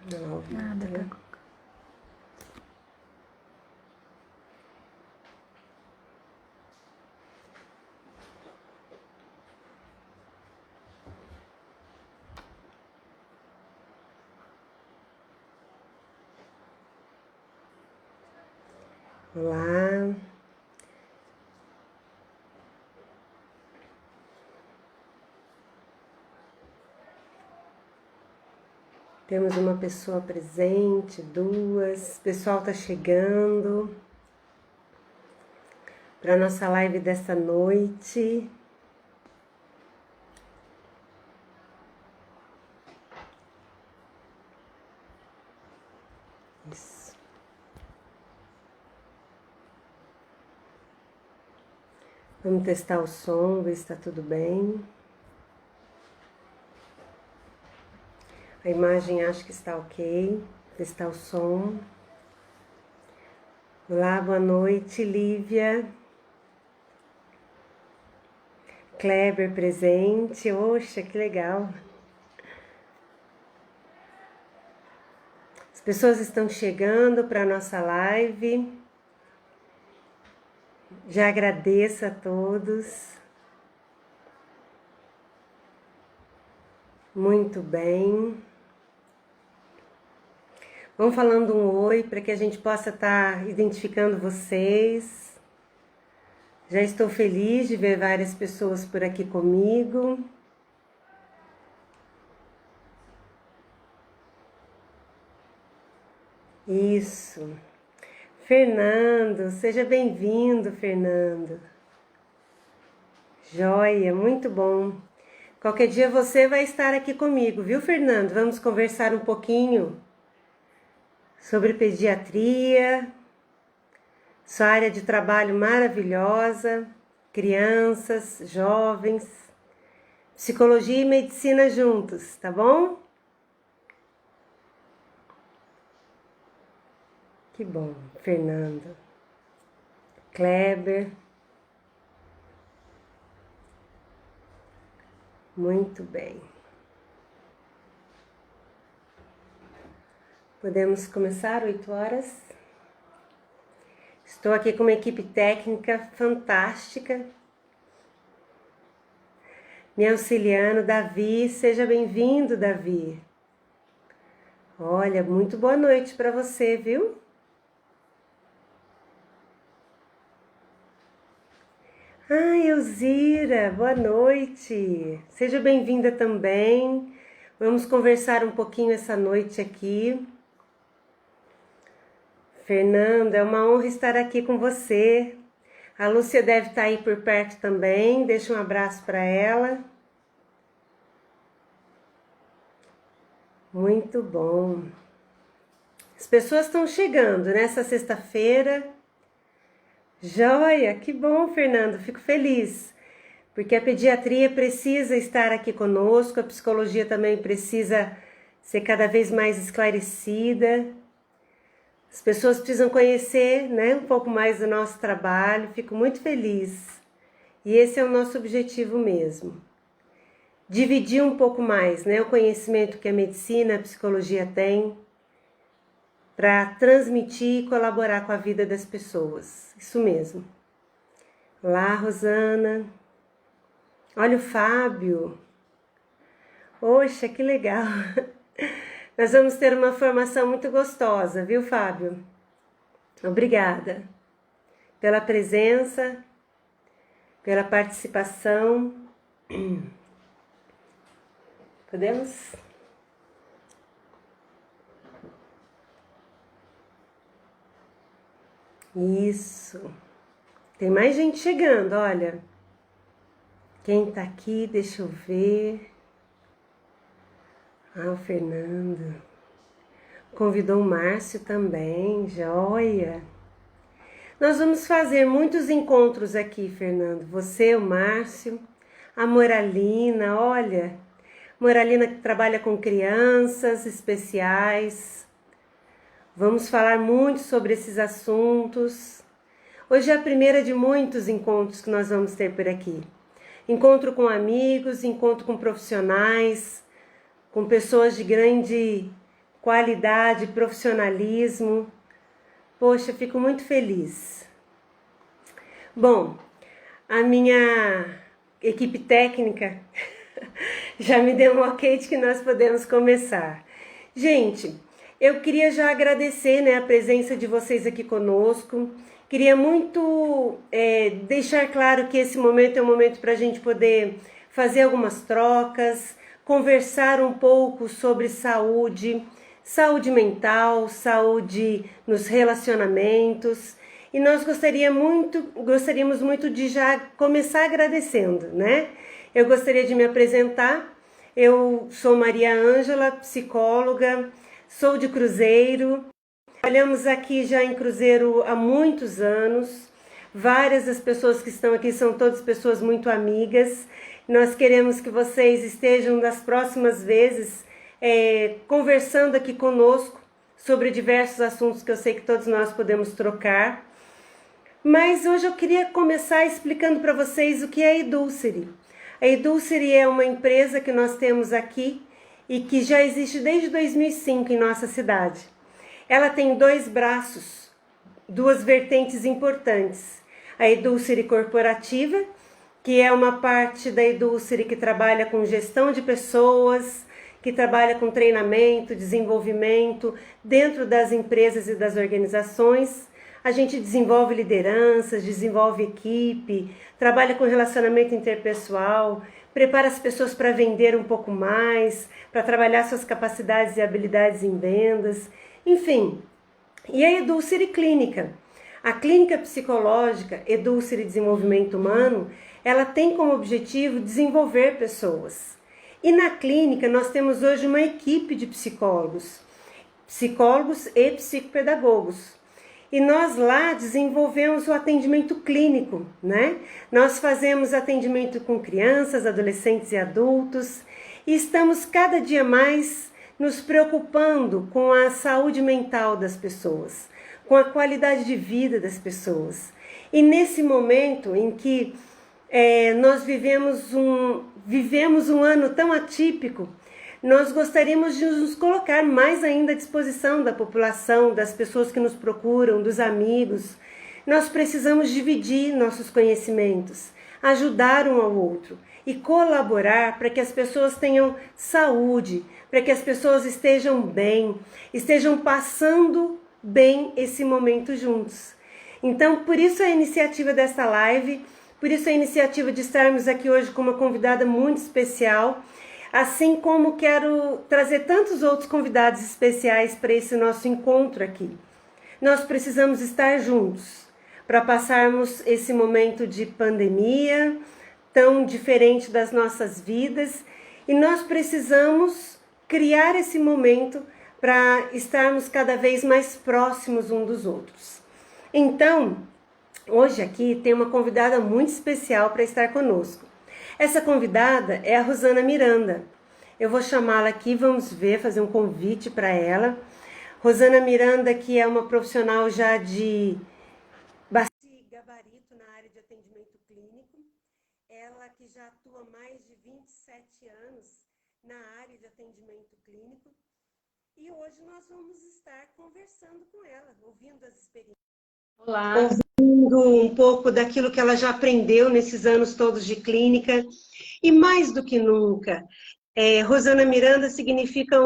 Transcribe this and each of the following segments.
Nada, tá. Olá. Temos uma pessoa presente, duas. O pessoal tá chegando para nossa live desta noite. Isso. Vamos testar o som, ver se está tudo bem. A imagem acho que está ok. Testar o som. Olá, boa noite, Lívia. Kleber presente. Oxa, que legal. As pessoas estão chegando para a nossa live. Já agradeço a todos. Muito bem. Vamos falando um oi para que a gente possa estar identificando vocês. Já estou feliz de ver várias pessoas por aqui comigo. Isso. Fernando, seja bem-vindo, Fernando. Joia, muito bom. Qualquer dia você vai estar aqui comigo, viu, Fernando? Vamos conversar um pouquinho sobre pediatria, sua área de trabalho maravilhosa, crianças, jovens, psicologia e medicina juntos, tá bom? Que bom, Fernando. Kleber. Muito bem. Podemos começar 8 horas. Estou aqui com uma equipe técnica fantástica. Me auxiliando, Davi. Seja bem-vindo, Davi. Olha, muito boa noite para você, viu? Ai, Elzira, boa noite. Seja bem-vinda também. Vamos conversar um pouquinho essa noite aqui. Fernanda, é uma honra estar aqui com você. A Lúcia deve estar aí por perto também. Deixa um abraço para ela. Muito bom. As pessoas estão chegando nessa sexta-feira. Joia, que bom, Fernando. Fico feliz. Porque a pediatria precisa estar aqui conosco, a psicologia também precisa ser cada vez mais esclarecida. As pessoas precisam conhecer, né, um pouco mais do nosso trabalho. Fico muito feliz. E esse é o nosso objetivo mesmo. Dividir um pouco mais, né, o conhecimento que a medicina, a psicologia tem, para transmitir e colaborar com a vida das pessoas. Isso mesmo. Olá, Rosana. Olha o Fábio. Oxa, que legal. Nós vamos ter uma formação muito gostosa, viu, Fábio? Obrigada pela presença, pela participação. Podemos? Isso. Tem mais gente chegando, olha. Quem tá aqui, deixa eu ver. Ah, o Fernando. Convidou o Márcio também, joia. Nós vamos fazer muitos encontros aqui, Fernando. Você, o Márcio, a Moralina, olha. Moralina que trabalha com crianças especiais. Vamos falar muito sobre esses assuntos. Hoje é a primeira de muitos encontros que nós vamos ter por aqui. Encontro com amigos, encontro com profissionais, com pessoas de grande qualidade, profissionalismo. Poxa, fico muito feliz. Bom, a minha equipe técnica já me deu um ok de que nós podemos começar. Gente, eu queria já agradecer, né, a presença de vocês aqui conosco. Queria muito deixar claro que esse momento é um momento para a gente poder fazer algumas trocas, conversar um pouco sobre saúde, saúde mental, saúde nos relacionamentos. E nós gostaríamos muito de já começar agradecendo, né? Eu gostaria de me apresentar. Eu sou Maria Ângela, psicóloga, sou de Cruzeiro. Trabalhamos aqui já em Cruzeiro há muitos anos. Várias das pessoas que estão aqui são todas pessoas muito amigas. Nós queremos que vocês estejam das próximas vezes conversando aqui conosco sobre diversos assuntos que eu sei que todos nós podemos trocar. Mas hoje eu queria começar explicando para vocês o que é a Edulcere. A Edulcere é uma empresa que nós temos aqui e que já existe desde 2005 em nossa cidade. Ela tem dois braços, duas vertentes importantes. A Edulcere Corporativa, que é uma parte da Edulcere que trabalha com gestão de pessoas, que trabalha com treinamento, desenvolvimento dentro das empresas e das organizações. A gente desenvolve lideranças, desenvolve equipe, trabalha com relacionamento interpessoal, prepara as pessoas para vender um pouco mais, para trabalhar suas capacidades e habilidades em vendas, enfim. E a Edulcere Clínica. A clínica psicológica Edulcere Desenvolvimento Humano, ela tem como objetivo desenvolver pessoas. E na clínica nós temos hoje uma equipe de psicólogos e psicopedagogos. E nós lá desenvolvemos o atendimento clínico, né? Nós fazemos atendimento com crianças, adolescentes e adultos e estamos cada dia mais nos preocupando com a saúde mental das pessoas, com a qualidade de vida das pessoas. E nesse momento em que nós vivemos um ano tão atípico, nós gostaríamos de nos colocar mais ainda à disposição da população, das pessoas que nos procuram, dos amigos. Nós precisamos dividir nossos conhecimentos, ajudar um ao outro e colaborar para que as pessoas tenham saúde, para que as pessoas estejam bem, estejam passando bem esse momento juntos. Então, por isso a iniciativa desta live, por isso a iniciativa de estarmos aqui hoje com uma convidada muito especial, assim como quero trazer tantos outros convidados especiais para esse nosso encontro aqui. Nós precisamos estar juntos para passarmos esse momento de pandemia tão diferente das nossas vidas e nós precisamos criar esse momento para estarmos cada vez mais próximos uns dos outros. Então, hoje aqui tem uma convidada muito especial para estar conosco. Essa convidada é a Rosana Miranda. Eu vou chamá-la aqui, vamos ver, fazer um convite para ela. Rosana Miranda, que é uma profissional já de bastante gabarito na área de atendimento clínico. Ela que já atua há mais de 27 anos na área de atendimento clínico. E hoje nós vamos estar conversando com ela, ouvindo as experiências. Olá. Ouvindo um pouco daquilo que ela já aprendeu nesses anos todos de clínica. E mais do que nunca, Rosana Miranda significa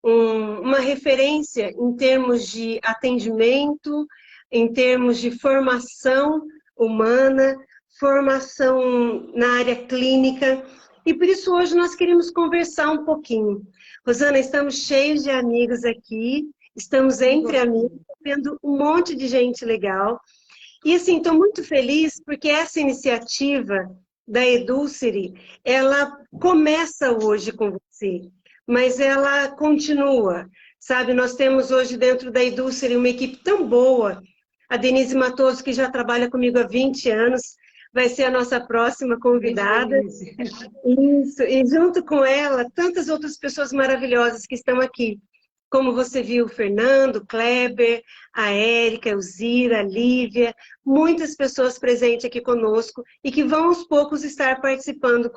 uma referência em termos de atendimento, em termos de formação humana, formação na área clínica. E por isso hoje nós queremos conversar um pouquinho. Rosana, estamos cheios de amigos aqui, estamos entre amigos, vendo um monte de gente legal. E assim, estou muito feliz porque essa iniciativa da Edulcere, ela começa hoje com você, mas ela continua, sabe? Nós temos hoje dentro da Edulcere uma equipe tão boa, a Denise Matoso, que já trabalha comigo há 20 anos, vai ser a nossa próxima convidada. Isso, e junto com ela, tantas outras pessoas maravilhosas que estão aqui. Como você viu, o Fernando, o Kleber, a Érica, a Elzira, a Lívia, muitas pessoas presentes aqui conosco e que vão aos poucos estar participando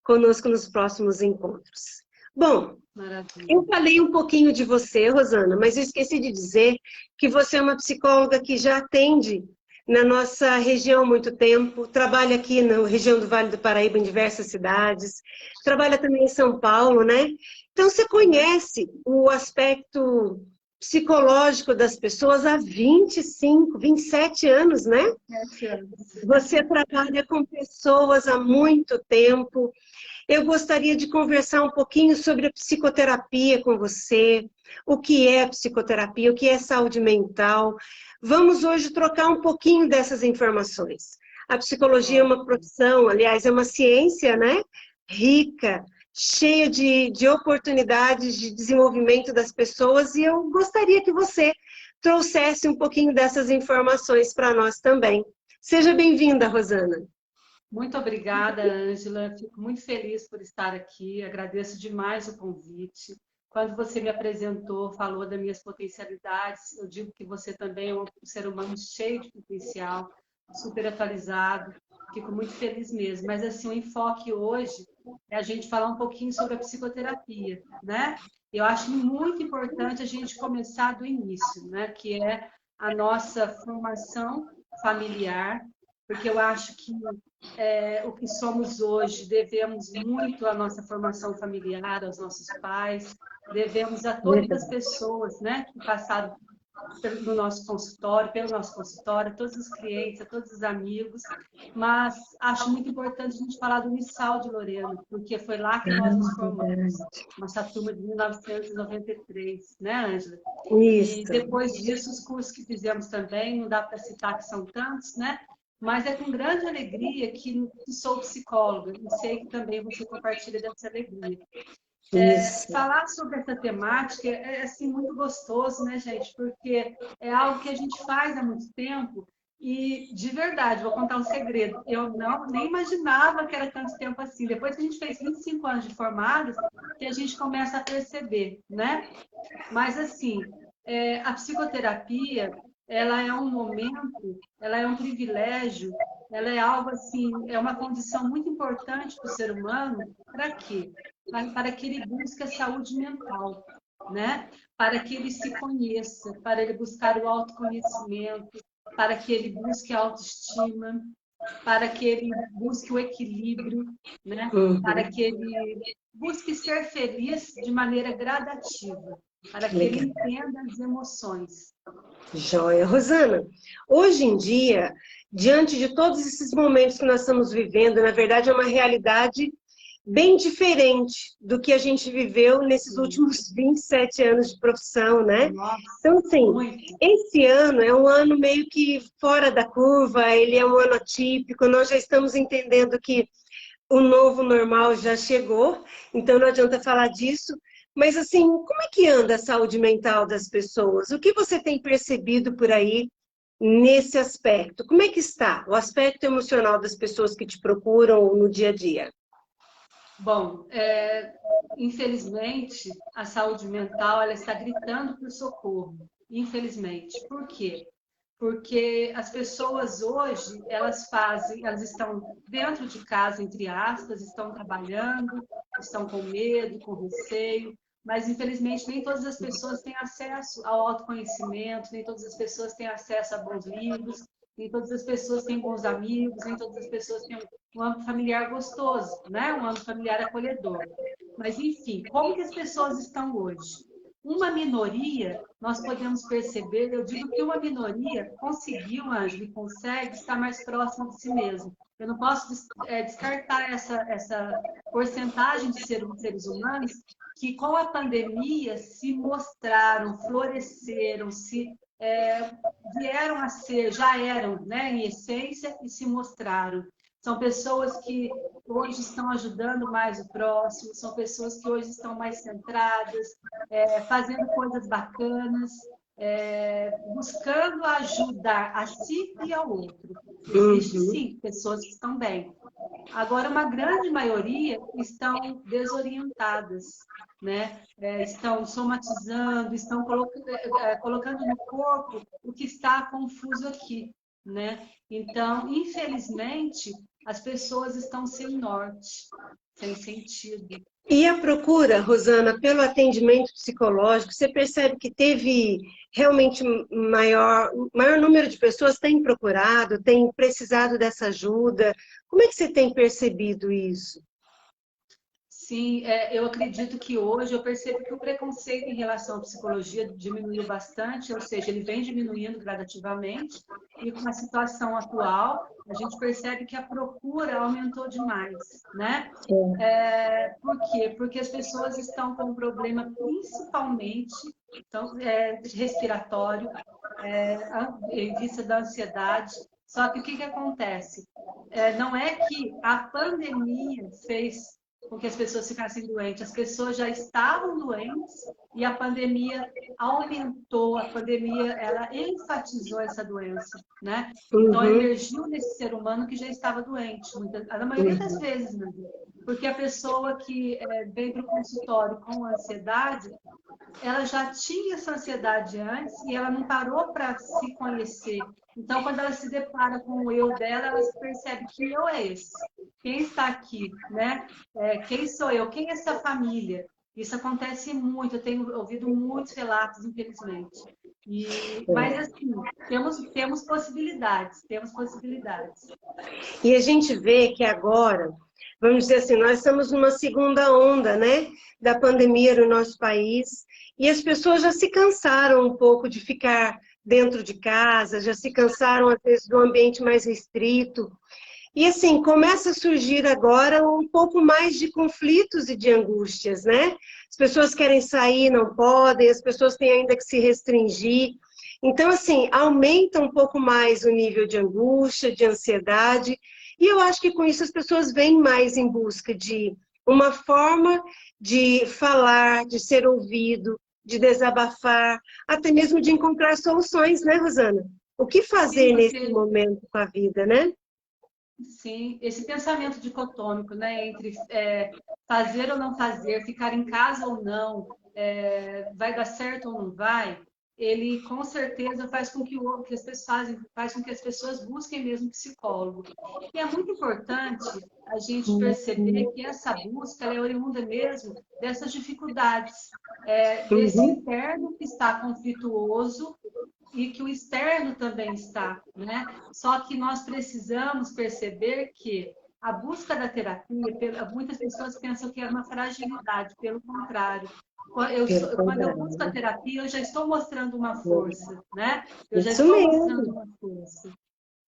conosco nos próximos encontros. Bom, Maravilha. Eu falei um pouquinho de você, Rosana, mas eu esqueci de dizer que você é uma psicóloga que já atende na nossa região há muito tempo, trabalha aqui na região do Vale do Paraíba, em diversas cidades, trabalha também em São Paulo, né? Então, você conhece o aspecto psicológico das pessoas há 25, 27 anos, né? 7 anos. Você trabalha com pessoas há muito tempo. Eu gostaria de conversar um pouquinho sobre a psicoterapia com você, o que é psicoterapia, o que é saúde mental. Vamos hoje trocar um pouquinho dessas informações. A psicologia é uma profissão, aliás, é uma ciência, né? Rica, cheia de oportunidades de desenvolvimento das pessoas, e eu gostaria que você trouxesse um pouquinho dessas informações para nós também. Seja bem-vinda, Rosana. Muito obrigada, Ângela. Fico muito feliz por estar aqui. Agradeço demais o convite. Quando você me apresentou, falou das minhas potencialidades, eu digo que você também é um ser humano cheio de potencial, super atualizado. Fico muito feliz mesmo. Mas, assim, o enfoque hoje é a gente falar um pouquinho sobre a psicoterapia, né? Eu acho muito importante a gente começar do início, né? Que é a nossa formação familiar, porque eu acho que o que somos hoje, devemos muito à nossa formação familiar, aos nossos pais, devemos a todas as pessoas, né, que passaram no nosso consultório, pelo nosso consultório, a todos os clientes, a todos os amigos, mas acho muito importante a gente falar do Unisal de Lorena, porque foi lá que nós nos formamos, nossa turma de 1993, né, Ângela? Isso. E depois disso, os cursos que fizemos também, não dá para citar que são tantos, né? Mas é com grande alegria que sou psicóloga e sei que também você compartilha dessa alegria. Falar sobre essa temática é assim, muito gostoso, né, gente? Porque é algo que a gente faz há muito tempo e, de verdade, vou contar um segredo. Eu nem imaginava que era tanto tempo assim. Depois que a gente fez 25 anos de formados, que a gente começa a perceber, né? Mas, assim, a psicoterapia, ela é um momento, ela é um privilégio, ela é algo assim, é uma condição muito importante para o ser humano. Para quê? Para que ele busque a saúde mental, né? Para que ele se conheça, para ele buscar o autoconhecimento, para que ele busque a autoestima, para que ele busque o equilíbrio, né? Para que ele busque ser feliz de maneira gradativa, para que ele entenda as emoções. Joia. Rosana, hoje em dia, diante de todos esses momentos que nós estamos vivendo, na verdade é uma realidade bem diferente do que a gente viveu nesses últimos 27 anos de profissão, né? Então, assim, esse ano é um ano meio que fora da curva, ele é um ano atípico, nós já estamos entendendo que o novo normal já chegou, então não adianta falar disso. Mas, assim, como é que anda a saúde mental das pessoas? O que você tem percebido por aí nesse aspecto? Como é que está o aspecto emocional das pessoas que te procuram no dia a dia? Bom, infelizmente, a saúde mental ela está gritando por socorro. Infelizmente. Por quê? Porque as pessoas hoje, elas estão dentro de casa, entre aspas, estão trabalhando, estão com medo, com receio, mas infelizmente nem todas as pessoas têm acesso ao autoconhecimento, nem todas as pessoas têm acesso a bons livros, nem todas as pessoas têm bons amigos, nem todas as pessoas têm um âmbito familiar gostoso, né? Um âmbito familiar acolhedor. Mas, enfim, como que as pessoas estão hoje? Uma minoria, nós podemos perceber, eu digo que uma minoria conseguiu, Ângelo, e consegue estar mais próxima de si mesmo. Eu não posso descartar essa porcentagem de seres humanos que, com a pandemia, se mostraram, floresceram, vieram a ser, já eram, né, em essência, e se mostraram. São pessoas que hoje estão ajudando mais o próximo, são pessoas que hoje estão mais centradas, fazendo coisas bacanas, buscando ajudar a si e ao outro. Existe, sim, pessoas que estão bem. Agora, uma grande maioria estão desorientadas, né? Estão somatizando, estão colocando no corpo o que está confuso aqui, né? Então, infelizmente, as pessoas estão sem norte. sem sentido. E a procura, Rosana, pelo atendimento psicológico, você percebe que teve realmente maior número de pessoas tem procurado, tem precisado dessa ajuda? Como é que você tem percebido isso? Sim, eu acredito que hoje eu percebo que o preconceito em relação à psicologia diminuiu bastante, ou seja, ele vem diminuindo gradativamente, e com a situação atual, a gente percebe que a procura aumentou demais, né? Por quê? Porque as pessoas estão com um problema principalmente então, respiratório, em vista da ansiedade. Só que o que acontece? Não é que a pandemia fez com que as pessoas ficassem doentes, as pessoas já estavam doentes e a pandemia aumentou, a pandemia ela enfatizou essa doença, né? Então Uhum, emergiu nesse ser humano que já estava doente, na maioria das uhum. vezes, mesmo. Porque a pessoa que vem para o consultório com ansiedade, ela já tinha essa ansiedade antes e ela não parou para se conhecer. Então, quando ela se depara com o eu dela, ela percebe que eu é esse. Quem está aqui, né? Quem sou eu? Quem é essa família? Isso acontece muito. Eu tenho ouvido muitos relatos, infelizmente. Mas assim, temos possibilidades, temos possibilidades. E a gente vê que agora, vamos dizer assim, nós estamos numa segunda onda, né, da pandemia no nosso país, e as pessoas já se cansaram um pouco de ficar dentro de casa, já se cansaram, às vezes, do ambiente mais restrito. E assim, começa a surgir agora um pouco mais de conflitos e de angústias, né? As pessoas querem sair, não podem, as pessoas têm ainda que se restringir. Então, assim, aumenta um pouco mais o nível de angústia, de ansiedade, e eu acho que com isso as pessoas vêm mais em busca de uma forma de falar, de ser ouvido, de desabafar, até mesmo de encontrar soluções, né, Rosana? O que Sim, fazer nesse porque momento com a vida, né? sim, esse pensamento dicotômico, né, entre fazer ou não fazer, ficar em casa ou não, vai dar certo ou não vai, ele com certeza faz com que as pessoas faz com que as pessoas busquem mesmo psicólogo. E é muito importante a gente perceber que essa busca ela é oriunda mesmo dessas dificuldades, desse Uhum. interno que está conflituoso e que o externo também está, né? Só que nós precisamos perceber que a busca da terapia, muitas pessoas pensam que é uma fragilidade, pelo contrário. Pelo Quando eu contrário. busco a terapia, eu já estou mostrando uma força, né? Eu já Isso estou mostrando mesmo. uma força,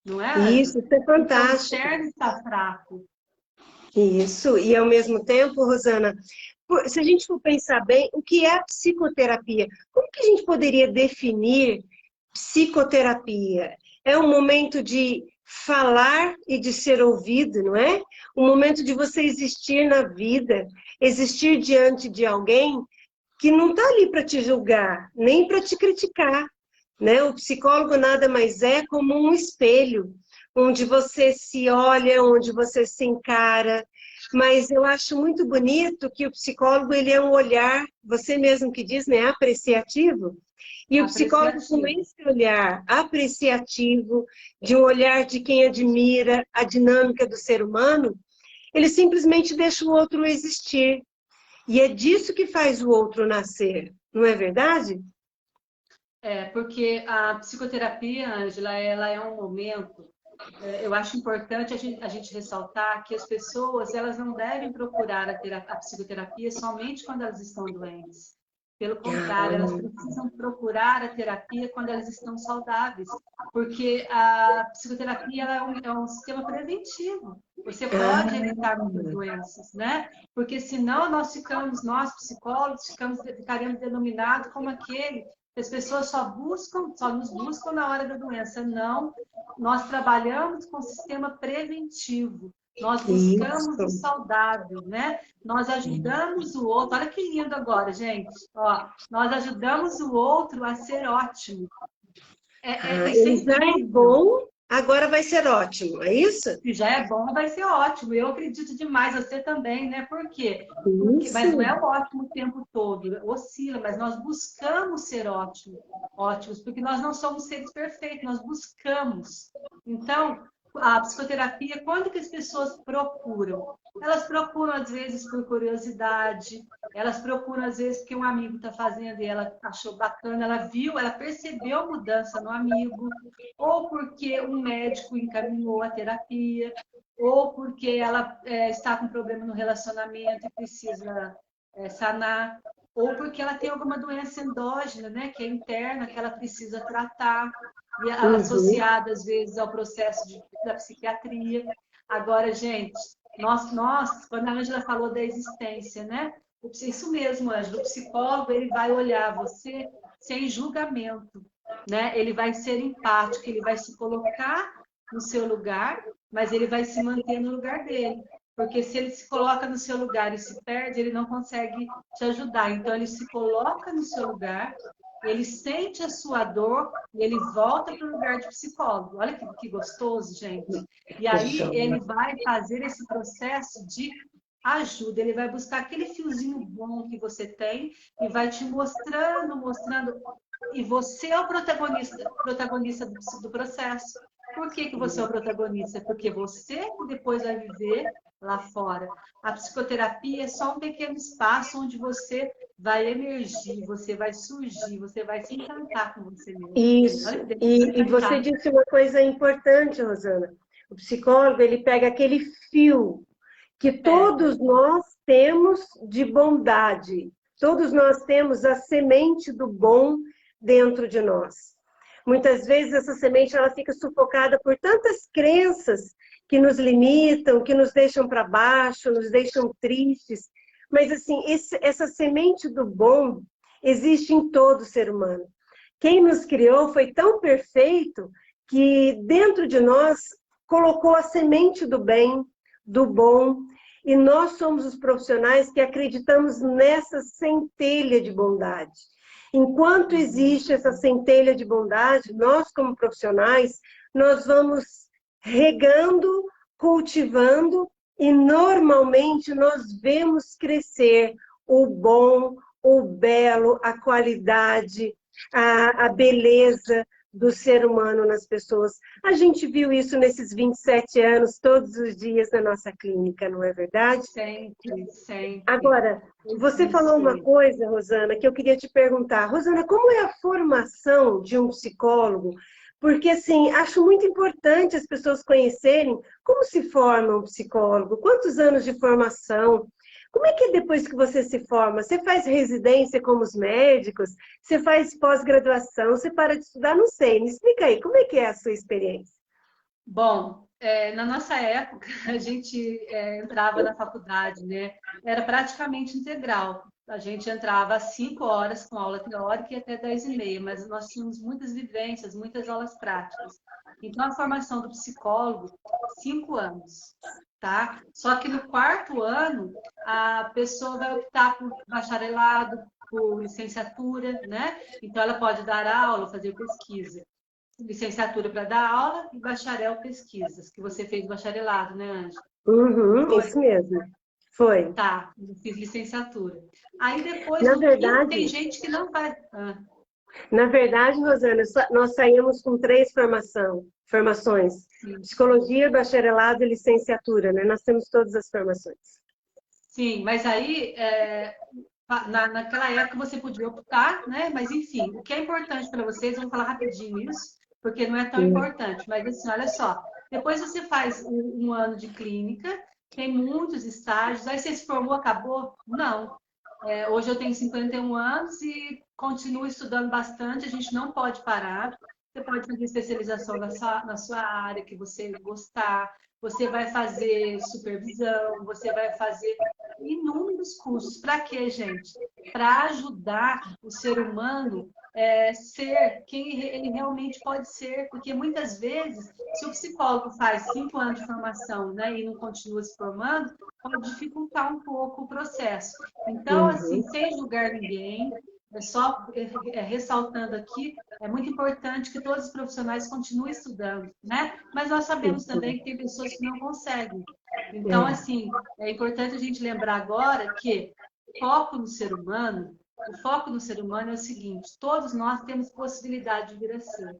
não é, Anjo? Isso é Porque o fantástico. externo está fraco. Isso. E ao mesmo tempo, Rosana, se a gente for pensar bem, o que é a psicoterapia? Como que a gente poderia definir psicoterapia? É um momento de falar e de ser ouvido, não é? Um momento de você existir na vida, existir diante de alguém que não está ali para te julgar, nem para te criticar, né? O psicólogo nada mais é como um espelho, onde você se olha, onde você se encara. Mas eu acho muito bonito que o psicólogo ele é um olhar, você mesmo que diz, né, apreciativo. E o psicólogo com Apreciativo. esse olhar apreciativo, de um olhar de quem admira a dinâmica do ser humano, ele simplesmente deixa o outro existir. E é disso que faz o outro nascer, não é verdade? Porque a psicoterapia, Ângela, ela é um momento. Eu acho importante a gente ressaltar que as pessoas elas não devem procurar a psicoterapia somente quando elas estão doentes. Pelo contrário, elas precisam procurar a terapia quando elas estão saudáveis, porque a psicoterapia ela é um sistema preventivo. Você pode Ah, evitar muitas doenças, né? Porque senão nós psicólogos, ficaríamos denominados como aquele que as pessoas só nos buscam na hora da doença. Não, nós trabalhamos com o sistema preventivo. Nós buscamos o isso. saudável, né? Nós ajudamos o outro. Olha que lindo agora, gente. Ó, nós ajudamos o outro a ser ótimo. Isso é Ele já é incrível. bom, agora vai ser ótimo, é isso? Se já é bom, vai ser ótimo. Eu acredito demais, você também, né? Por quê? Mas não Isso. é o ótimo o tempo todo, oscila, mas nós buscamos ser ótimos, porque nós não somos seres perfeitos, nós buscamos. Então, a psicoterapia, quando que as pessoas procuram? Elas procuram, às vezes, por curiosidade, elas procuram, às vezes, porque um amigo está fazendo e ela achou bacana, ela viu, ela percebeu a mudança no amigo, ou porque um médico encaminhou a terapia, ou porque ela está com problema no relacionamento e precisa sanar, ou porque ela tem alguma doença endógena, né, que é interna, que ela precisa tratar, e associada, às vezes, ao processo da psiquiatria. Agora, gente, quando a Ângela falou da existência, né? Isso mesmo, Ângela, o psicólogo ele vai olhar você sem julgamento, né? Ele vai ser empático, ele vai se colocar no seu lugar, mas ele vai se manter no lugar dele. Porque se ele se coloca no seu lugar e se perde, ele não consegue te ajudar. Então, ele se coloca no seu lugar, ele sente a sua dor e ele volta para o lugar de psicólogo. Olha que gostoso, gente. E aí ele vai fazer esse processo de ajuda. Ele vai buscar aquele fiozinho bom que você tem e vai te mostrando. E você é o protagonista do processo. Por que você é o protagonista? Porque você depois vai viver lá fora. A psicoterapia é só um pequeno espaço onde você vai emergir, você vai surgir, você vai se encantar com você mesmo. Isso. E você disse uma coisa importante, Rosana. O psicólogo, ele pega aquele fio que todos nós temos de bondade. Todos nós temos a semente do bom dentro de nós. Muitas vezes essa semente ela fica sufocada por tantas crenças que nos limitam, que nos deixam para baixo, nos deixam tristes. Mas assim, essa semente do bom existe em todo ser humano. Quem nos criou foi tão perfeito que dentro de nós colocou a semente do bem, do bom, e nós somos os profissionais que acreditamos nessa centelha de bondade. Enquanto existe essa centelha de bondade, nós como profissionais, nós vamos regando, cultivando e normalmente nós vemos crescer o bom, o belo, a qualidade, a beleza do ser humano nas pessoas. A gente viu isso nesses 27 anos, todos os dias na nossa clínica, não é verdade? Sempre, sempre. Agora, você falou uma coisa, Rosana, que eu queria te perguntar. Rosana, como é a formação de um psicólogo? Porque, assim, acho muito importante as pessoas conhecerem como se forma um psicólogo, quantos anos de formação. Como é que é depois que você se forma? Você faz residência como os médicos? Você faz pós-graduação? Você para de estudar? Não sei. Me explica aí, como é que é a sua experiência? Bom, na nossa época, a gente entrava na faculdade, né? Era praticamente integral. A gente entrava às 5 horas com aula teórica e até 10h30, mas nós tínhamos muitas vivências, muitas aulas práticas. Então, a formação do psicólogo, 5 anos, tá? Só que no 4º ano, a pessoa vai optar por bacharelado, por licenciatura, né? Então, ela pode dar aula, fazer pesquisa. Licenciatura para dar aula e bacharel pesquisas, que você fez bacharelado, né, Ângela? Uhum, isso mesmo. Foi. Tá, eu fiz licenciatura. Aí depois, Na no verdade, tem gente que não faz. Na verdade, Rosana, nós saímos com 3 formações. Sim. Psicologia, bacharelado e licenciatura, né? Nós temos todas as formações. Sim, mas aí, naquela época você podia optar, né? Mas enfim, o que é importante para vocês, eu vou falar rapidinho isso, porque não é tão importante, mas assim, olha só, depois você faz um ano de clínica, tem muitos estágios, aí você se formou, acabou? Não. Hoje eu tenho 51 anos e continuo estudando bastante, a gente não pode parar. Você pode fazer especialização na sua área que você gostar, você vai fazer supervisão, você vai fazer inúmeros cursos. Para quê, gente? Para ajudar o ser humano ser quem ele realmente pode ser, porque muitas vezes, se o psicólogo faz 5 anos de formação, né, e não continua se formando, pode dificultar um pouco o processo. Então, assim, sem julgar ninguém, só ressaltando aqui, é muito importante que todos os profissionais continuem estudando, né? Mas nós sabemos também que tem pessoas que não conseguem. Então, assim, é importante a gente lembrar agora que foco no ser humano o foco no ser humano é o seguinte: todos nós temos possibilidade de vir a ser.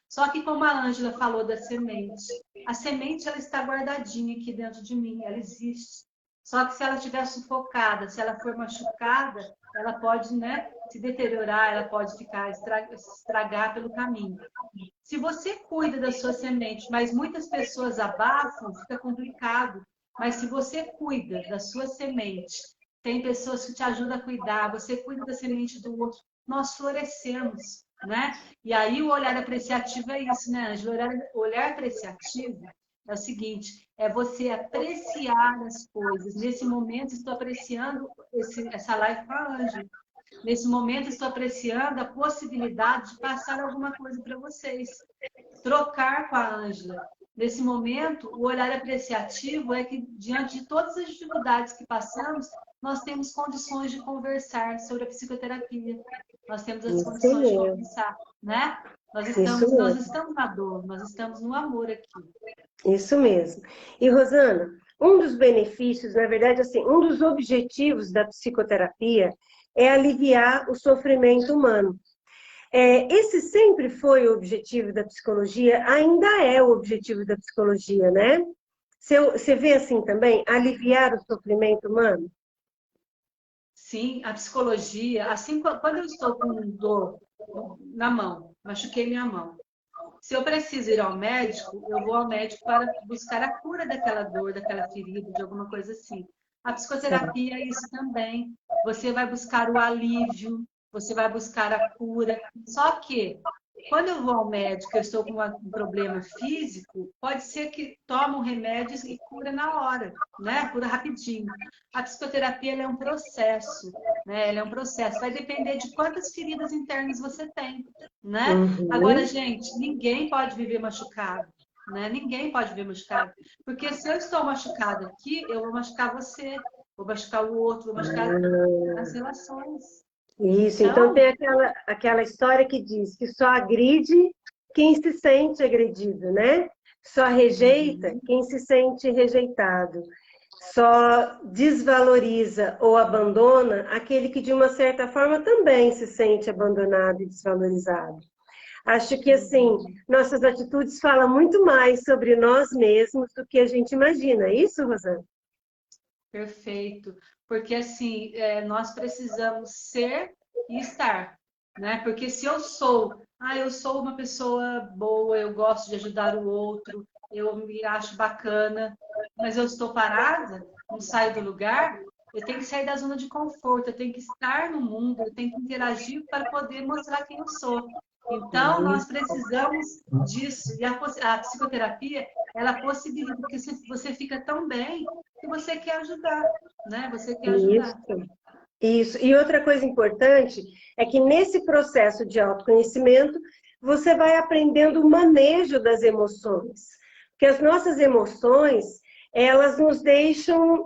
Só que como a Ângela falou da semente, a semente ela está guardadinha aqui dentro de mim, ela existe. Só que se ela estiver sufocada, se ela for machucada, ela pode, né, se deteriorar, ela pode ficar estragar pelo caminho. Se você cuida da sua semente, mas muitas pessoas abafam, fica complicado. Mas se você cuida da sua semente, tem pessoas que te ajudam a cuidar, você cuida da semente do outro, nós florescemos, né? E aí o olhar apreciativo é isso, né, Ângela? O olhar apreciativo é o seguinte, é você apreciar as coisas. Nesse momento, estou apreciando essa live com a Ângela. Nesse momento, estou apreciando a possibilidade de passar alguma coisa para vocês. Trocar com a Ângela. Nesse momento, o olhar apreciativo é que, diante de todas as dificuldades que passamos, nós temos condições de conversar sobre a psicoterapia. Nós temos as condições de conversar, né? Nós estamos na dor, nós estamos no amor aqui. Isso mesmo. E, Rosana, um dos benefícios, na verdade, assim, um dos objetivos da psicoterapia é aliviar o sofrimento humano. Esse sempre foi o objetivo da psicologia, ainda é o objetivo da psicologia, né? Você vê assim também, aliviar o sofrimento humano? Sim, a psicologia, assim, quando eu estou com dor na mão, machuquei minha mão, se eu preciso ir ao médico, eu vou ao médico para buscar a cura daquela dor, daquela ferida, de alguma coisa assim. A psicoterapia é isso também. Você vai buscar o alívio, você vai buscar a cura. Só que, quando eu vou ao médico, eu estou com um problema físico, pode ser que tome um remédio e cura na hora, né? Cura rapidinho. A psicoterapia ela é um processo, né? Ela é um processo. Vai depender de quantas feridas internas você tem, né? Agora, gente, ninguém pode viver machucado, né? Ninguém pode viver machucado. Porque se eu estou machucada aqui, eu vou machucar você, vou machucar o outro, vou machucar as relações. Isso, então tem aquela história que diz que só agride quem se sente agredido, né? Só rejeita quem se sente rejeitado. Só desvaloriza ou abandona aquele que, de uma certa forma, também se sente abandonado e desvalorizado. Acho que, assim, nossas atitudes falam muito mais sobre nós mesmos do que a gente imagina. É isso, Rosana? Perfeito. Porque, assim, nós precisamos ser e estar, né? Porque se eu sou uma pessoa boa, eu gosto de ajudar o outro, eu me acho bacana, mas eu estou parada, não saio do lugar, eu tenho que sair da zona de conforto, eu tenho que estar no mundo, eu tenho que interagir para poder mostrar quem eu sou. Então, nós precisamos disso. E a psicoterapia, ela possibilita, porque você fica tão bem que você quer ajudar, né? Você quer ajudar. Isso. E outra coisa importante é que nesse processo de autoconhecimento, você vai aprendendo o manejo das emoções. Porque as nossas emoções, elas nos deixam,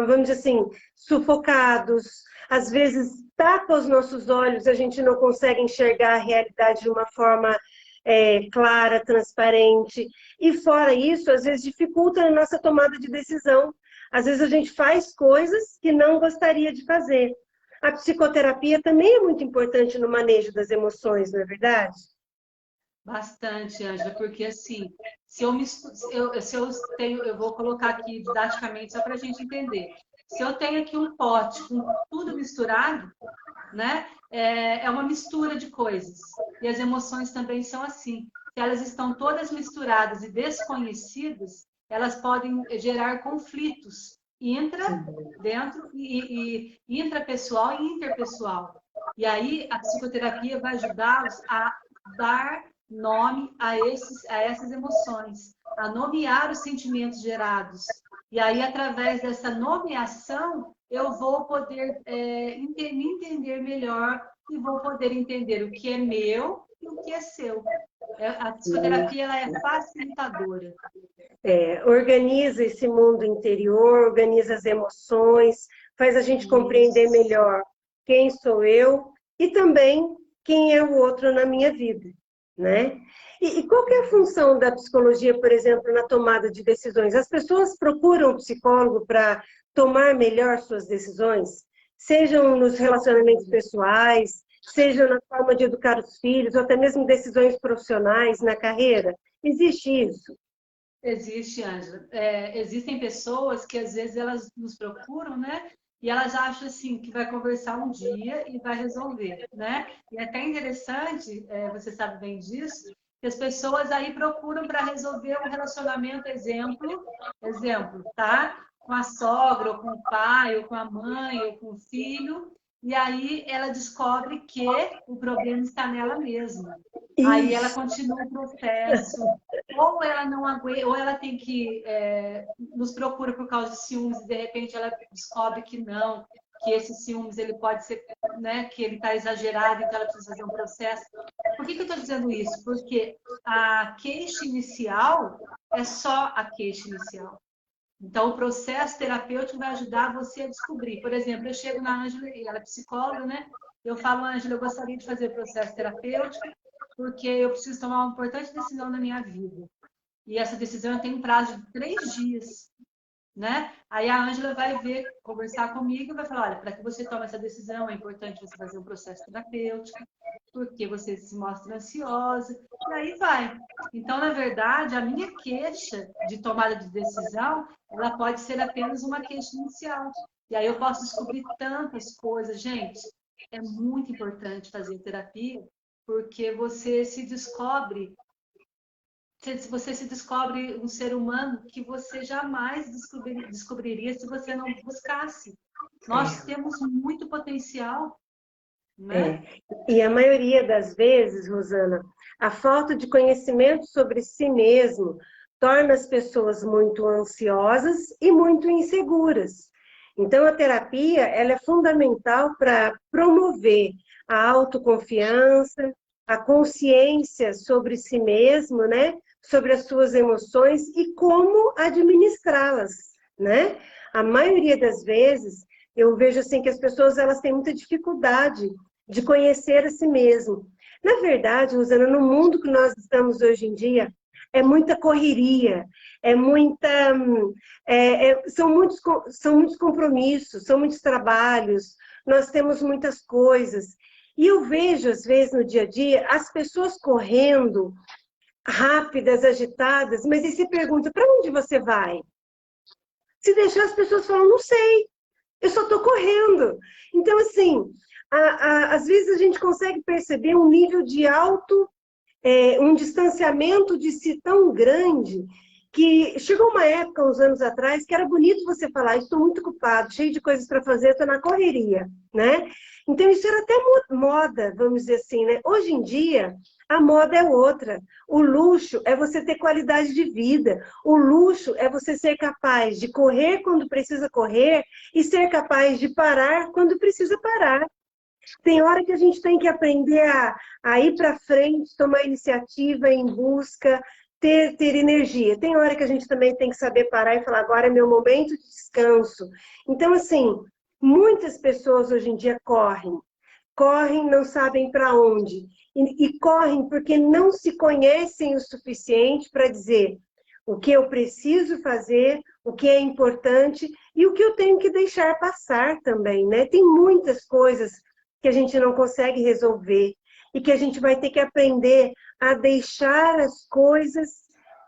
vamos dizer assim, sufocados. Às vezes, tapa os nossos olhos, a gente não consegue enxergar a realidade de uma forma clara, transparente. E fora isso, às vezes dificulta a nossa tomada de decisão. Às vezes a gente faz coisas que não gostaria de fazer. A psicoterapia também é muito importante no manejo das emoções, não é verdade? Bastante, Ângela, porque assim, eu vou colocar aqui didaticamente só para a gente entender. Se eu tenho aqui um pote com tudo misturado, né? É uma mistura de coisas. E as emoções também são assim. Se elas estão todas misturadas e desconhecidas, elas podem gerar conflitos dentro e intrapessoal e interpessoal. E aí a psicoterapia vai ajudá-los a dar nome a essas emoções, a nomear os sentimentos gerados. E aí, através dessa nomeação, eu vou poder me entender melhor e vou poder entender o que é meu e o que é seu. A psicoterapia ela é facilitadora. Organiza esse mundo interior, organiza as emoções, faz a gente compreender melhor quem sou eu e também quem é o outro na minha vida, né? E qual que é a função da psicologia, por exemplo, na tomada de decisões? As pessoas procuram o psicólogo para tomar melhor suas decisões? sejam nos relacionamentos pessoais, seja na forma de educar os filhos, ou até mesmo decisões profissionais na carreira? Existe isso? Existe, Ângela. Existem pessoas que às vezes elas nos procuram, né? E elas acham assim que vai conversar um dia e vai resolver, né? E é até interessante, você sabe bem disso, que as pessoas aí procuram para resolver um relacionamento, exemplo, tá? Com a sogra, ou com o pai, ou com a mãe, ou com o filho, e aí ela descobre que o problema está nela mesma. Aí ela Isso. continua o processo, ou ela não aguenta, ou ela tem que nos procura por causa de ciúmes e de repente ela descobre que não, que esse ciúmes ele pode ser, né, que ele está exagerado, então ela precisa fazer um processo. Por que eu estou dizendo isso? Porque a queixa inicial é só a queixa inicial. Então, o processo terapêutico vai ajudar você a descobrir. Por exemplo, eu chego na Ângela, e ela é psicóloga, né? Eu falo, Ângela, eu gostaria de fazer processo terapêutico porque eu preciso tomar uma importante decisão na minha vida. E essa decisão tem um prazo de 3 dias, né? Aí a Ângela vai ver, conversar comigo e vai falar, olha, para que você tome essa decisão, é importante você fazer um processo terapêutico, porque você se mostra ansiosa, e aí vai. Então, na verdade, a minha queixa de tomada de decisão, ela pode ser apenas uma queixa inicial. E aí eu posso descobrir tantas coisas. Gente, é muito importante fazer terapia, porque você se descobre um ser humano que você jamais descobriria se você não buscasse. Nós temos muito potencial, né? E a maioria das vezes, Rosana, a falta de conhecimento sobre si mesmo torna as pessoas muito ansiosas e muito inseguras. Então, a terapia ela é fundamental para promover a autoconfiança, a consciência sobre si mesmo, né? Sobre as suas emoções e como administrá-las, né? A maioria das vezes, eu vejo assim que as pessoas elas têm muita dificuldade de conhecer a si mesmo. Na verdade, Rosana, no mundo que nós estamos hoje em dia, é muita correria, é muita, são muitos compromissos, são muitos trabalhos, nós temos muitas coisas. E eu vejo, às vezes, no dia a dia, as pessoas correndo, rápidas, agitadas, mas aí se pergunta, para onde você vai? Se deixar, as pessoas falam, não sei, eu só estou correndo. Então, assim, às vezes a gente consegue perceber um nível de um distanciamento de si tão grande que chegou uma época, uns anos atrás, que era bonito você falar, estou muito ocupado, cheio de coisas para fazer, estou na correria, né? Então isso era até moda, vamos dizer assim, né? Hoje em dia, a moda é outra. O luxo é você ter qualidade de vida. O luxo é você ser capaz de correr quando precisa correr e ser capaz de parar quando precisa parar. Tem hora que a gente tem que aprender a ir para frente, tomar iniciativa em busca, ter energia. Tem hora que a gente também tem que saber parar e falar, agora é meu momento de descanso. Então, assim, muitas pessoas hoje em dia correm, não sabem para onde. E correm porque não se conhecem o suficiente para dizer o que eu preciso fazer, o que é importante e o que eu tenho que deixar passar também, né? Tem muitas coisas que a gente não consegue resolver e que a gente vai ter que aprender a deixar as coisas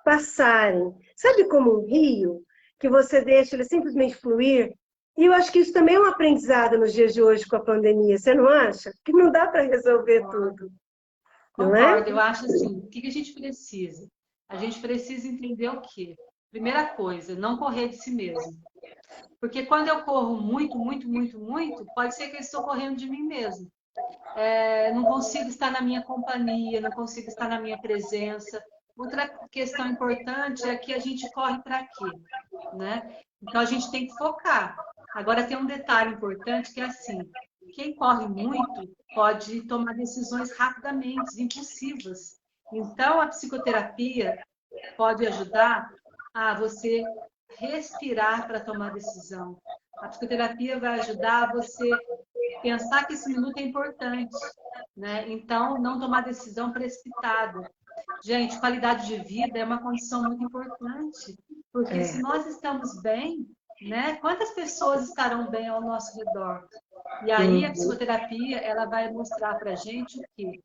passarem. Sabe como um rio, que você deixa ele simplesmente fluir? E eu acho que isso também é um aprendizado nos dias de hoje com a pandemia, você não acha? Que não dá para resolver tudo, não é? Concordo, eu acho assim, o que a gente precisa? A gente precisa entender o quê? Primeira coisa, não correr de si mesmo. Porque quando eu corro muito, muito, muito, muito, pode ser que eu estou correndo de mim mesmo. Não consigo estar na minha companhia, não consigo estar na minha presença. Outra questão importante é que a gente corre para quê? Né? Então a gente tem que focar. Agora tem um detalhe importante que é assim, quem corre muito pode tomar decisões rapidamente, impulsivas. Então a psicoterapia pode ajudar a você respirar para tomar decisão. A psicoterapia vai ajudar você pensar que esse minuto é importante, né? Então, não tomar decisão precipitada. Gente, qualidade de vida é uma condição muito importante, porque se nós estamos bem, né? Quantas pessoas estarão bem ao nosso redor? E aí a psicoterapia, ela vai mostrar para a gente o quê?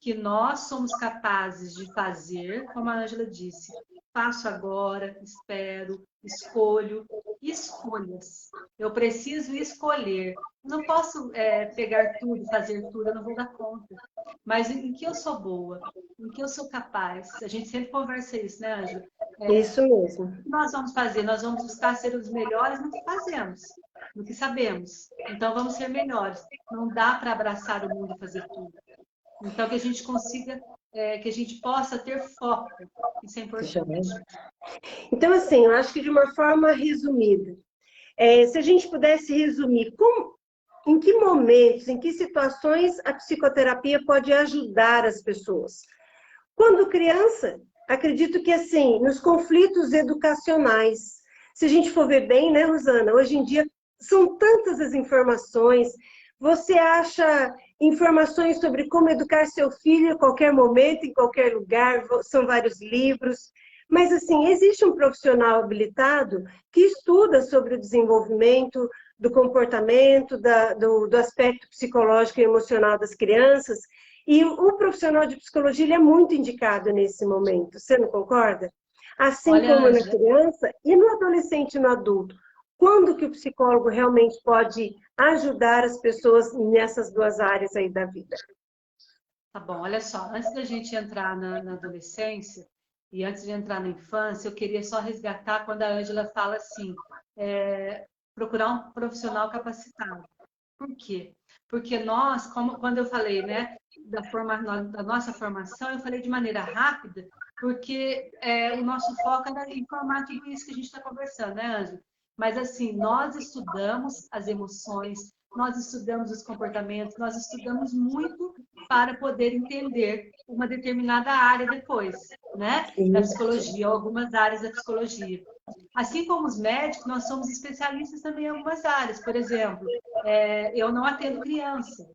Que nós somos capazes de fazer, como a Ângela disse, faço agora, espero, escolho, escolhas. Eu preciso escolher. Eu não posso pegar tudo, fazer tudo, eu não vou dar conta. Mas em que eu sou boa? Em que eu sou capaz? A gente sempre conversa isso, né, Ângela? Isso mesmo. O que nós vamos fazer? Nós vamos buscar ser os melhores no que fazemos, no que sabemos. Então, vamos ser melhores. Não dá para abraçar o mundo e fazer tudo. Então, que a gente consiga, que a gente possa ter foco. Isso é importante. Então, assim, eu acho que de uma forma resumida, se a gente pudesse resumir, em que momentos, em que situações a psicoterapia pode ajudar as pessoas? Quando criança, acredito que, assim, nos conflitos educacionais, se a gente for ver bem, né, Rosana, hoje em dia são tantas as informações, você acha informações sobre como educar seu filho a qualquer momento, em qualquer lugar, são vários livros. Mas, assim, existe um profissional habilitado que estuda sobre o desenvolvimento do comportamento, do aspecto psicológico e emocional das crianças, e o profissional de psicologia ele é muito indicado nesse momento, você não concorda? Assim Olha, como na Ângela, criança e no adolescente e no adulto. Quando que o psicólogo realmente pode ajudar as pessoas nessas duas áreas aí da vida? tá bom, olha só, antes da gente entrar na adolescência e antes de entrar na infância, eu queria só resgatar quando a Ângela fala assim, procurar um profissional capacitado. Por quê? Porque nós, quando eu falei, né, da nossa formação, eu falei de maneira rápida, porque o nosso foco era informar tudo isso que a gente está conversando, né, Ângela? Mas, assim, nós estudamos as emoções, nós estudamos os comportamentos, nós estudamos muito para poder entender uma determinada área depois, né, da psicologia, algumas áreas da psicologia. Assim como os médicos, nós somos especialistas também em algumas áreas. Por exemplo, eu não atendo criança.